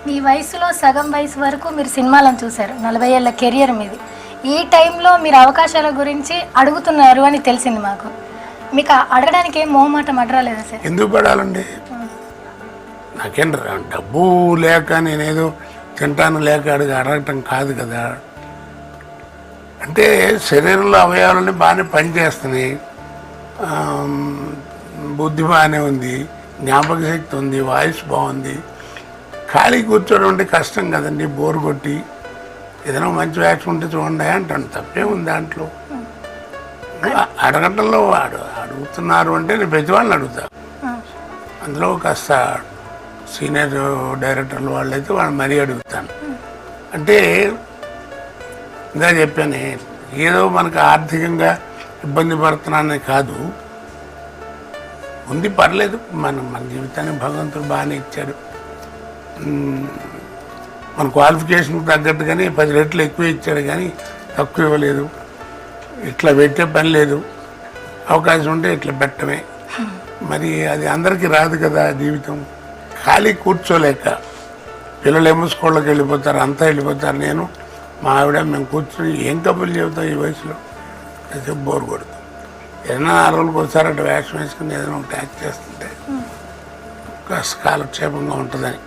మీ వయసులో సగం వయసు వరకు మీరు సినిమాలను చూశారు, 40 ఏళ్ల కెరియర్ మీది. ఈ టైంలో మీరు అవకాశాల గురించి అడుగుతున్నారు అని తెలిసింది మాకు. మీకు అడగడానికి ఏం మొహమాటం అడరాలేదా సార్? ఎందుకు పడాలండి? నాకేం డబ్బు లేక నేనేదో తింటాను లేక అడగటం కాదు కదా. అంటే శరీరంలో అవయవాలని బాగానే పనిచేస్తున్నాయి, బుద్ధి బాగానే ఉంది, జ్ఞాపక శక్తి ఉంది, వాయిస్ బాగుంది. ఖాళీ కూర్చోవడం అంటే కష్టం కదండి, బోర్ కొట్టి ఏదైనా మంచి వ్యాక్స్ ఉంటే చూడండి అంటాను. తప్పే ఉంది దాంట్లో. అడగటంలో అడుగుతున్నారు అంటే నేను ప్రతి వాళ్ళని అడుగుతా. అందులో కాస్త సీనియర్ డైరెక్టర్లు వాళ్ళైతే వాళ్ళు మరీ అడుగుతాను. అంటే ఇంకా చెప్పాను, ఏదో మనకు ఆర్థికంగా ఇబ్బంది పడుతున్నానే కాదు, ఉంది పర్లేదు, మన జీవితానికి భగవంతుడు బాగానే ఇచ్చాడు. మన క్వాలిఫికేషన్కి తగ్గట్టుగానే 10 రెట్లు ఎక్కువ ఇచ్చాడు, కానీ తక్కువ ఇవ్వలేదు. ఇట్లా పెట్టే పని లేదు, అవకాశం ఉంటే ఇట్లా పెట్టమే. మరి అది అందరికీ రాదు కదా జీవితం. ఖాళీ కూర్చోలేక పిల్లలేమో స్కూళ్ళకి వెళ్ళిపోతారు, అంతా వెళ్ళిపోతారు. నేను మా ఆవిడ మేము కూర్చొని ఏం కబుర్లు చెబుతాం ఈ వయసులో, అయితే బోర్ కొడుతుంది. ఏదైనా 6 రోజులకు ఒకసారి అటు వేషం వేసుకుని ఏదైనా ఒకటి యాక్ట్ చేస్తుంటే కాస్త కాలక్షేపంగా ఉంటుందని.